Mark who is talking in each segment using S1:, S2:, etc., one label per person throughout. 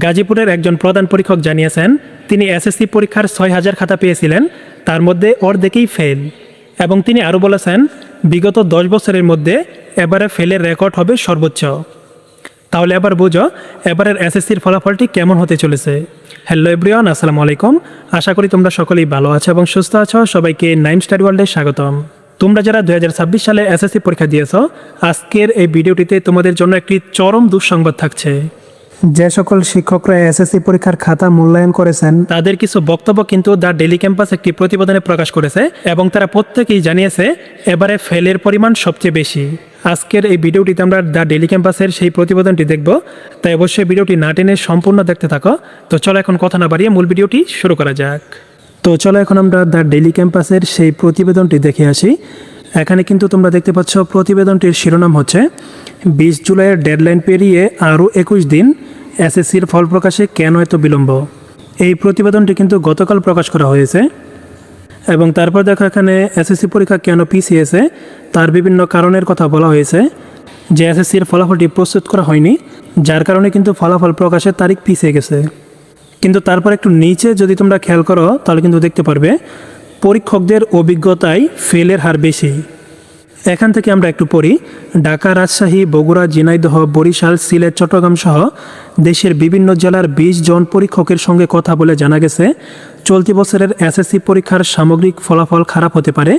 S1: গাজীপুরের একজন প্রধান পরীক্ষক জানিয়েছেন তিনি এসএসসি পরীক্ষার ৬,০০০ খাতা পেয়েছিলেন, তার মধ্যে অর্ধেকই ফেল। এবং তিনি আরও বলেছেন বিগত ১০ বছরের মধ্যে এবারে ফেলের রেকর্ড হবে সর্বোচ্চ। তাহলে এবার বুঝো এবারের এসএসসির ফলাফলটি কেমন হতে চলেছে। হ্যালো এভরিওয়ান, আসসালামু আলাইকুম। আশা করি তোমরা সকলেই ভালো আছো এবং সুস্থ আছো। সবাইকে নাইম স্টাডি ওয়ার্ল্ডে স্বাগতম। তোমরা যারা ২০২৬ সালে এসএসসি পরীক্ষা দিয়েছো, আজকের এই ভিডিওটিতে তোমাদের জন্য একটি চরম দুঃসংবাদ থাকছে। যে সকল শিক্ষকরা এসএসসি পরীক্ষার খাতা মূল্যায়ন করেছেন তাদের কিছু বক্তব্য কিন্তু দ্য ডেইলি ক্যাম্পাস একটি প্রতিবেদনে প্রকাশ করেছে এবং তারা প্রত্যেকেই জানিয়েছে এবারে ফেলের পরিমাণ সবচেয়ে বেশি। আজকের এই ভিডিওটিতে আমরা দ্য ডেইলি ক্যাম্পাসের সেই প্রতিবেদনটি দেখব, তাই অবশ্যই ভিডিওটি না টেনে সম্পূর্ণ দেখতে থাকো। তো চলো এখন কথা না বাড়িয়ে মূল ভিডিওটি শুরু করা যাক। তো চলো এখন আমরা দ্য ডেইলি ক্যাম্পাসের সেই প্রতিবেদনটি দেখে আসি। এখানে কিন্তু তোমরা দেখতে পাচ্ছ প্রতিবেদনটির শিরোনাম হচ্ছে ২০ জুলাইয়ের ডেডলাইন পেরিয়ে আরও ২১ দিন, এসএসসির ফল প্রকাশে কেন এত বিলম্ব। এই প্রতিবেদনটি কিন্তু গতকাল প্রকাশ করা হয়েছে এবং তারপর দেখো এখানে এসএসসি পরীক্ষা কেন পিছিয়েছে তার বিভিন্ন কারণের কথা বলা হয়েছে। যে এসএসসির ফলাফলটি প্রস্তুত করা হয়নি, যার কারণে কিন্তু ফলাফল প্রকাশের তারিখ পিছিয়ে গেছে। কিন্তু তারপর একটু নিচে যদি তোমরা খেয়াল করো তাহলে কিন্তু দেখতে পারবে পরীক্ষকদের অভিজ্ঞতায় ফেলের হার বেশি। এখান থেকে আমরা একটু পড়ি। ঢাকা, রাজশাহী, বগুড়া, ঝিনাইদহ, বরিশাল, সিলেট, চট্টগ্রাম সহ দেশের বিভিন্ন জেলার ২০ জন পরীক্ষকের সঙ্গে কথা বলে জানা গেছে চলতি বছরের এসএসসি পরীক্ষার সামগ্রিক ফলাফল খারাপ হতে পারে।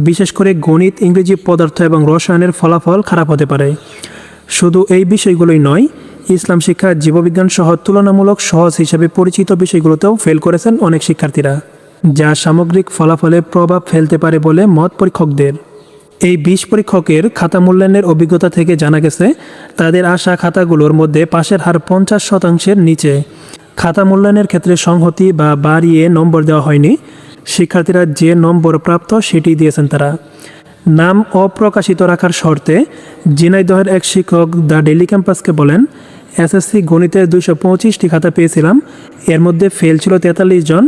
S1: বিশেষ করে গণিত, ইংরেজি, পদার্থ এবং রসায়নের ফলাফল খারাপ হতে পারে। শুধু এই বিষয়গুলোই নয়, ইসলাম শিক্ষা, জীববিজ্ঞান সহ তুলনামূলক সহজ হিসেবে পরিচিত বিষয়গুলোতেও ফেল করেছেন অনেক শিক্ষার্থীরা, যা সামগ্রিক ফলাফলে প্রভাব ফেলতে পারে বলে মত পরীক্ষকদের। এই ২০ পরীক্ষকের খাতা মূল্যায়নের অভিজ্ঞতা থেকে জানা গেছে তাদের আসা খাতাগুলোর মধ্যে পাশের হার ৫০% নিচে। খাতা মূল্যায়নের ক্ষেত্রে সংহতি বা বাড়িয়ে নম্বর দেওয়া হয়নি। শিক্ষার্থীরা যে নম্বর প্রাপ্ত সেটি দিয়েছেন তারা। নাম অপ্রকাশিত রাখার শর্তে ঝিনাইদহের এক শিক্ষক দ্য ডেইলি ক্যাম্পাসকে বলেন, এসএসসি গণিতের ২২৫টি খাতা পেয়েছিলাম, এর মধ্যে ফেল ছিল ৪৩ জন।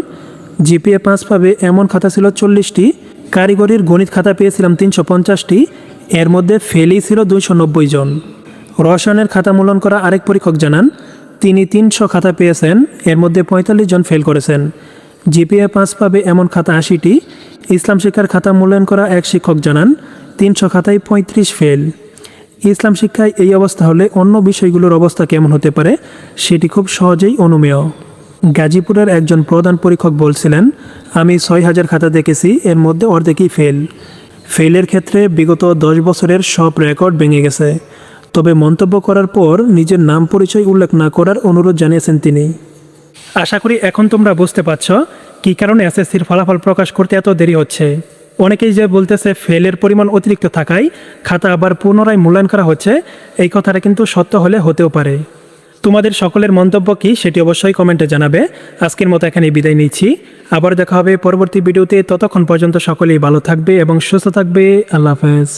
S1: জিপিএ ৫ পাবে এমন খাতা ছিল ৪০টি। কারিগরির গণিত খাতা পেয়েছিলাম ৩৫০টি, এর মধ্যে ফেলই ছিল ২৯০ জন। রসায়নের খাতা মূল্যায়ন করা আরেক পরীক্ষক জানান তিনি ৩০০ খাতা পেয়েছেন, এর মধ্যে ৪৫ জন ফেল করেছেন। জিপিএ ৫ পাবে এমন খাতা ৮০টি। ইসলাম শিক্ষার খাতা মূল্যায়ন করা এক শিক্ষক জানান ৩০০ খাতায় ৩৫ ফেল। ইসলাম শিক্ষায় এই অবস্থা হলে অন্য বিষয়গুলোর অবস্থা কেমন হতে পারে সেটি খুব সহজেই অনুমেয়। গাজীপুরের একজন প্রধান পরীক্ষক বলছিলেন, আমি ৬,০০০ খাতা দেখেছি, এর মধ্যে অর্ধেকই ফেল। ফেলের ক্ষেত্রে বিগত ১০ বছরের সব রেকর্ড ভেঙে গেছে। তবে মন্তব্য করার পর নিজের নাম পরিচয় উল্লেখ না করার অনুরোধ জানিয়েছেন তিনি। আশা করি এখন তোমরা বুঝতে পারছ কী কারণে এসএসসির ফলাফল প্রকাশ করতে এত দেরি হচ্ছে। অনেকেই যে বলতেছে ফেলের পরিমাণ অতিরিক্ত থাকায় খাতা আবার পুনরায় মূল্যায়ন করা হচ্ছে, এই কথাটা কিন্তু সত্য হলে হতেও পারে। তোমাদের সকলের মন্তব্য কি সেটি অবশ্যই কমেন্টে জানাবে। আজকের মতো এখানে বিদায় নিচ্ছি, আবার দেখা হবে পরবর্তী ভিডিওতে। ততক্ষণ পর্যন্ত সকলেই ভালো থাকবে এবং সুস্থ থাকবে। আল্লাহ হাফেজ।